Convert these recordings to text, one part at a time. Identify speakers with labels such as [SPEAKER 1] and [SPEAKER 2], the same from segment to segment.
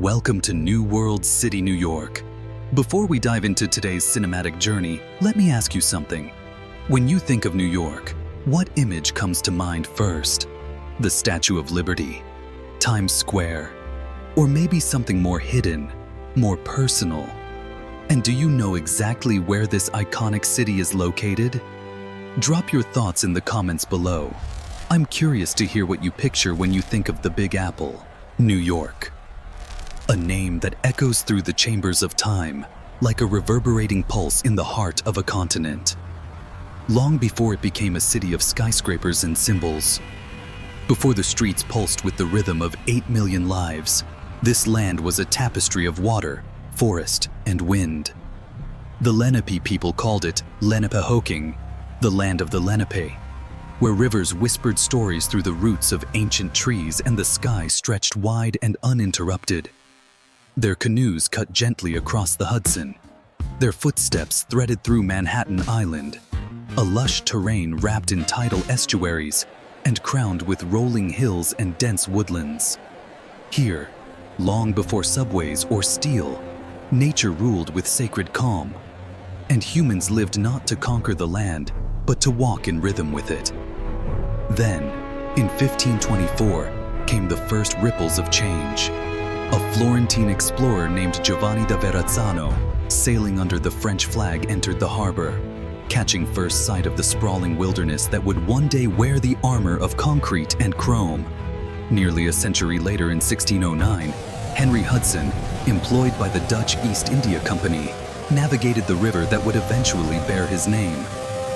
[SPEAKER 1] Welcome to New World City, New York. Before we dive into today's cinematic journey, let me ask you something. When you think of New York, what image comes to mind first? The Statue of Liberty, Times Square, or maybe something more hidden, more personal? And do you know exactly where this iconic city is located? Drop your thoughts in the comments below. I'm curious to hear what you picture when you think of the Big Apple, New York. A name that echoes through the chambers of time, like a reverberating pulse in the heart of a continent. Long before it became a city of skyscrapers and symbols, before the streets pulsed with the rhythm of 8 million lives, this land was a tapestry of water, forest, and wind. The Lenape people called it Lenapehoking, the land of the Lenape, where rivers whispered stories through the roots of ancient trees and the sky stretched wide and uninterrupted. Their canoes cut gently across the Hudson, their footsteps threaded through Manhattan Island, a lush terrain wrapped in tidal estuaries and crowned with rolling hills and dense woodlands. Here, long before subways or steel, nature ruled with sacred calm, and humans lived not to conquer the land, but to walk in rhythm with it. Then, in 1524, came the first ripples of change. A Florentine explorer named Giovanni da Verrazzano, sailing under the French flag, entered the harbor, catching first sight of the sprawling wilderness that would one day wear the armor of concrete and chrome. Nearly a century later, in 1609, Henry Hudson, employed by the Dutch East India Company, navigated the river that would eventually bear his name,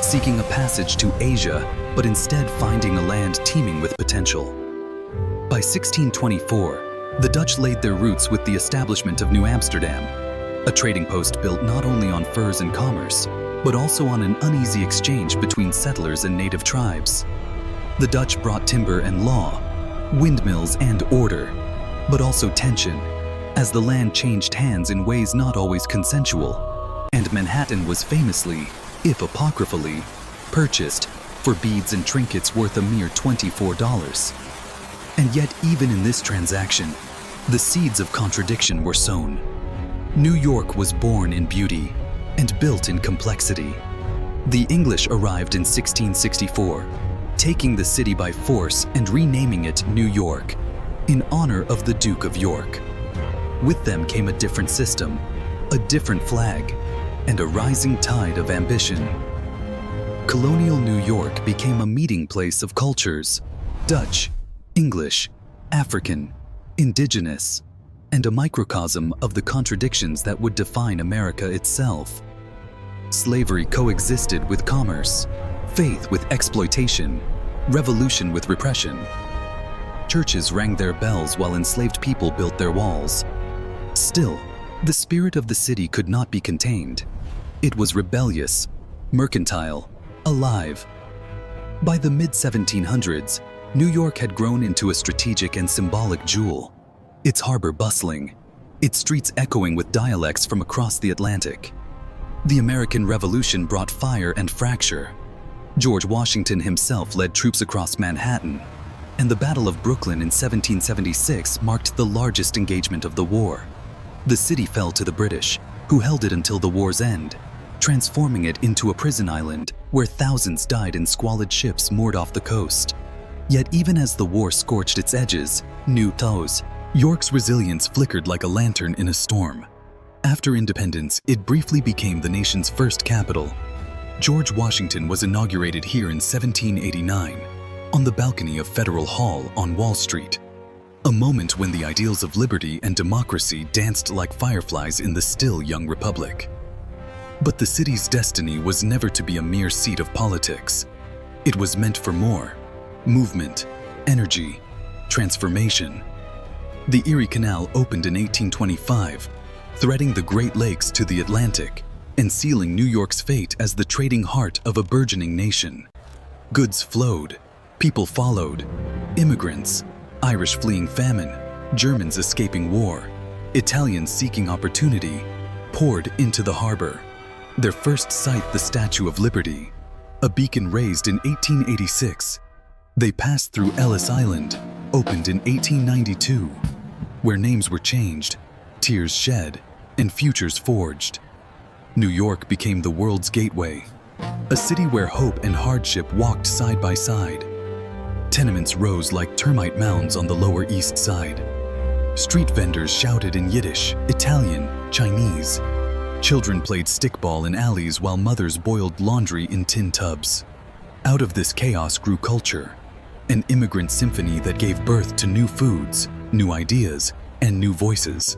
[SPEAKER 1] seeking a passage to Asia, but instead finding a land teeming with potential. By 1624, the Dutch laid their roots with the establishment of New Amsterdam, a trading post built not only on furs and commerce, but also on an uneasy exchange between settlers and native tribes. The Dutch brought timber and law, windmills and order, but also tension, as the land changed hands in ways not always consensual, and Manhattan was famously, if apocryphally, purchased for beads and trinkets worth a mere $24. And yet, even in this transaction, the seeds of contradiction were sown. New York was born in beauty and built in complexity. The English arrived in 1664, taking the city by force and renaming it New York, in honor of the Duke of York. With them came a different system, a different flag, and a rising tide of ambition. Colonial New York became a meeting place of cultures: Dutch, English, African, indigenous, and a microcosm of the contradictions that would define America itself. Slavery coexisted with commerce, faith with exploitation, revolution with repression. Churches rang their bells while enslaved people built their walls. Still, the spirit of the city could not be contained. It was rebellious, mercantile, alive. By the mid-1700s, New York had grown into a strategic and symbolic jewel, its harbor bustling, its streets echoing with dialects from across the Atlantic. The American Revolution brought fire and fracture. George Washington himself led troops across Manhattan, and the Battle of Brooklyn in 1776 marked the largest engagement of the war. The city fell to the British, who held it until the war's end, transforming it into a prison island where thousands died in squalid ships moored off the coast. Yet even as the war scorched its edges, York's resilience flickered like a lantern in a storm. After independence, it briefly became the nation's first capital. George Washington was inaugurated here in 1789, on the balcony of Federal Hall on Wall Street, a moment when the ideals of liberty and democracy danced like fireflies in the still young republic. But the city's destiny was never to be a mere seat of politics. It was meant for more: movement, energy, transformation. The Erie Canal opened in 1825, threading the Great Lakes to the Atlantic and sealing New York's fate as the trading heart of a burgeoning nation. Goods flowed, people followed: immigrants, Irish fleeing famine, Germans escaping war, Italians seeking opportunity, poured into the harbor. Their first sight, the Statue of Liberty, a beacon raised in 1886. They passed through Ellis Island, opened in 1892, where names were changed, tears shed, and futures forged. New York became the world's gateway, a city where hope and hardship walked side by side. Tenements rose like termite mounds on the Lower East Side. Street vendors shouted in Yiddish, Italian, Chinese. Children played stickball in alleys while mothers boiled laundry in tin tubs. Out of this chaos grew culture, an immigrant symphony that gave birth to new foods, new ideas, and new voices.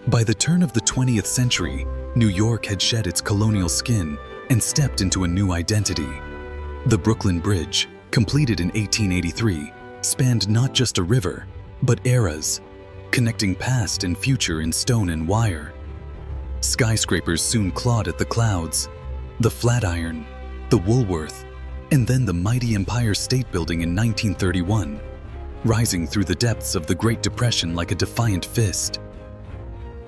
[SPEAKER 1] By the turn of the 20th century, New York had shed its colonial skin and stepped into a new identity. The Brooklyn Bridge, completed in 1883, spanned not just a river, but eras, connecting past and future in stone and wire. Skyscrapers soon clawed at the clouds, the Flatiron, the Woolworth, and then the mighty Empire State Building in 1931, rising through the depths of the Great Depression like a defiant fist.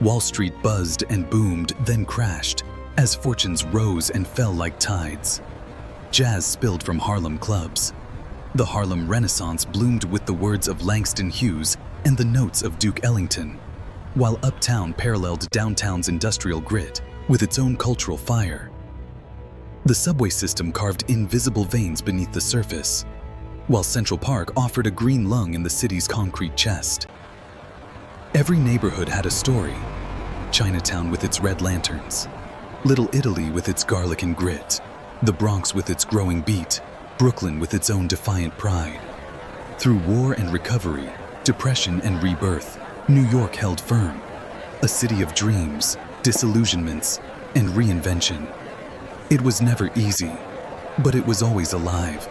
[SPEAKER 1] Wall Street buzzed and boomed, then crashed, as fortunes rose and fell like tides. Jazz spilled from Harlem clubs. The Harlem Renaissance bloomed with the words of Langston Hughes and the notes of Duke Ellington, while Uptown paralleled downtown's industrial grit with its own cultural fire. The subway system carved invisible veins beneath the surface, while Central Park offered a green lung in the city's concrete chest. Every neighborhood had a story: Chinatown with its red lanterns, Little Italy with its garlic and grit, the Bronx with its growing beat, Brooklyn with its own defiant pride. Through war and recovery, depression and rebirth, New York held firm, a city of dreams, disillusionments, and reinvention. It was never easy, but it was always alive.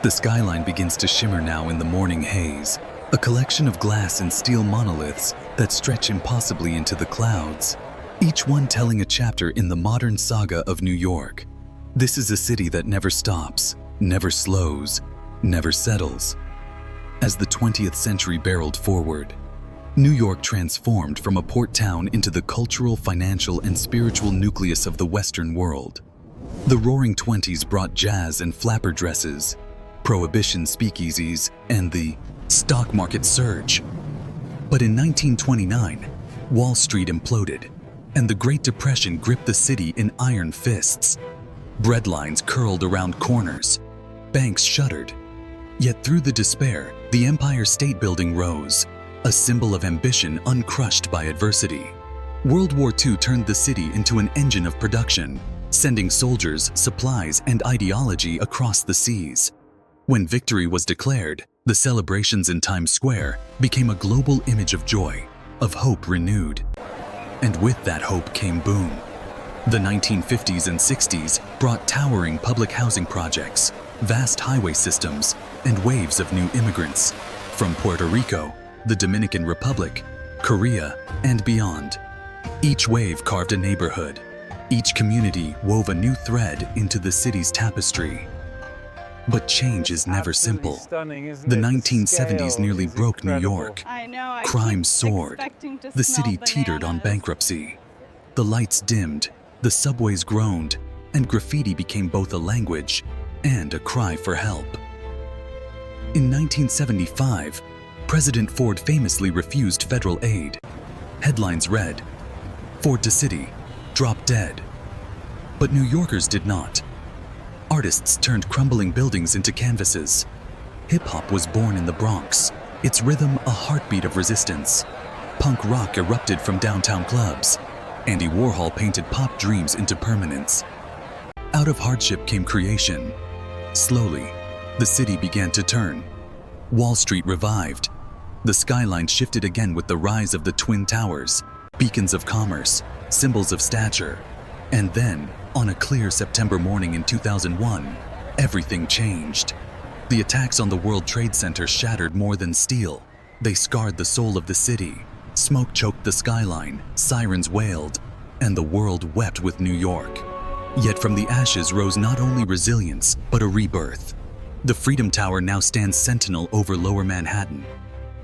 [SPEAKER 1] The skyline begins to shimmer now in the morning haze, a collection of glass and steel monoliths that stretch impossibly into the clouds, each one telling a chapter in the modern saga of New York. This is a city that never stops, never slows, never settles. As the 20th century barreled forward, New York transformed from a port town into the cultural, financial, and spiritual nucleus of the Western world. The Roaring Twenties brought jazz and flapper dresses, prohibition speakeasies, and the stock market surge. But in 1929, Wall Street imploded, and the Great Depression gripped the city in iron fists. Bread lines curled around corners, banks shuttered. Yet through the despair, the Empire State Building rose, a symbol of ambition uncrushed by adversity. World War II turned the city into an engine of production, sending soldiers, supplies, and ideology across the seas. When victory was declared, the celebrations in Times Square became a global image of joy, of hope renewed. And with that hope came boom. The 1950s and 60s brought towering public housing projects, vast highway systems, and waves of new immigrants from Puerto Rico, the Dominican Republic, Korea, and beyond. Each wave carved a neighborhood. Each community wove a new thread into the city's tapestry. But change is never simple. The 1970s nearly broke New York. Crime soared. The city teetered on bankruptcy. The lights dimmed, the subways groaned, and graffiti became both a language and a cry for help. In 1975, President Ford famously refused federal aid. Headlines read, "Ford to City, drop dead." But New Yorkers did not. Artists turned crumbling buildings into canvases. Hip-hop was born in the Bronx, its rhythm a heartbeat of resistance. Punk rock erupted from downtown clubs. Andy Warhol painted pop dreams into permanence. Out of hardship came creation. Slowly, the city began to turn. Wall Street revived. The skyline shifted again with the rise of the Twin Towers, beacons of commerce, symbols of stature. And then, on a clear September morning in 2001, everything changed. The attacks on the World Trade Center shattered more than steel. They scarred the soul of the city. Smoke choked the skyline, sirens wailed, and the world wept with New York. Yet from the ashes rose not only resilience, but a rebirth. The Freedom Tower now stands sentinel over Lower Manhattan.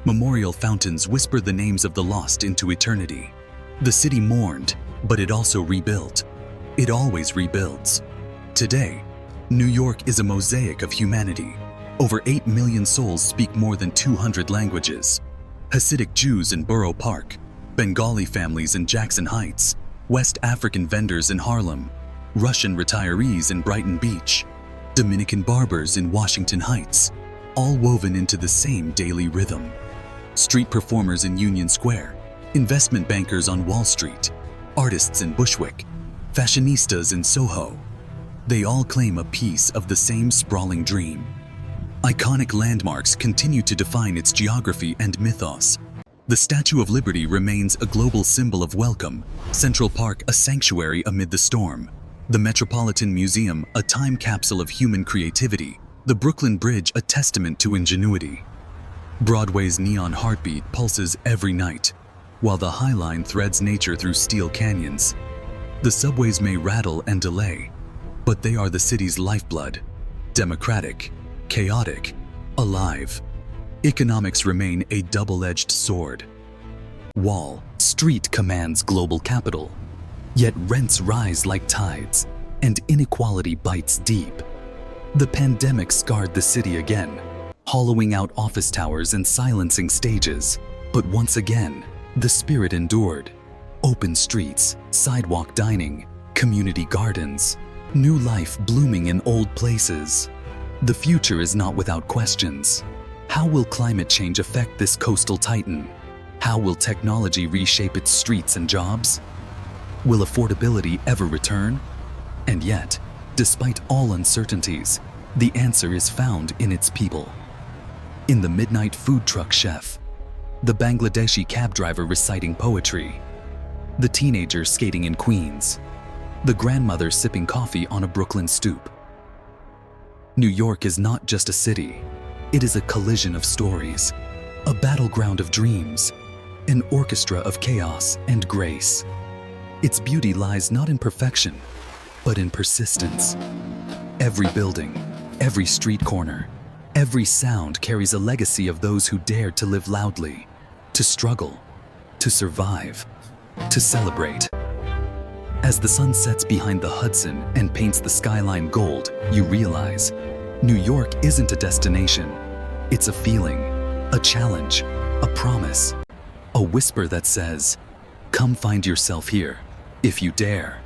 [SPEAKER 1] Memorial fountains whisper the names of the lost into eternity. The city mourned, but it also rebuilt. It always rebuilds. Today, New York is a mosaic of humanity. Over 8 million souls speak more than 200 languages. Hasidic Jews in Borough Park, Bengali families in Jackson Heights, West African vendors in Harlem, Russian retirees in Brighton Beach, Dominican barbers in Washington Heights, all woven into the same daily rhythm. Street performers in Union Square, investment bankers on Wall Street, artists in Bushwick, fashionistas in Soho. They all claim a piece of the same sprawling dream. Iconic landmarks continue to define its geography and mythos. The Statue of Liberty remains a global symbol of welcome, Central Park a sanctuary amid the storm, the Metropolitan Museum a time capsule of human creativity, the Brooklyn Bridge a testament to ingenuity. Broadway's neon heartbeat pulses every night, while the High Line threads nature through steel canyons. The subways may rattle and delay, but they are the city's lifeblood, democratic, chaotic, alive. Economics remain a double-edged sword. Wall Street commands global capital, yet rents rise like tides, and inequality bites deep. The pandemic scarred the city again, hollowing out office towers and silencing stages. But once again, the spirit endured. Open streets, sidewalk dining, community gardens, new life blooming in old places. The future is not without questions. How will climate change affect this coastal titan? How will technology reshape its streets and jobs? Will affordability ever return? And yet, despite all uncertainties, the answer is found in its people. In the midnight food truck chef, the Bangladeshi cab driver reciting poetry, the teenager skating in Queens, the grandmother sipping coffee on a Brooklyn stoop. New York is not just a city. It is a collision of stories, a battleground of dreams, an orchestra of chaos and grace. Its beauty lies not in perfection, but in persistence. Every building, every street corner, every sound carries a legacy of those who dared to live loudly, to struggle, to survive, to celebrate. As the sun sets behind the Hudson and paints the skyline gold, you realize New York isn't a destination. It's a feeling, a challenge, a promise, a whisper that says, "Come find yourself here, if you dare."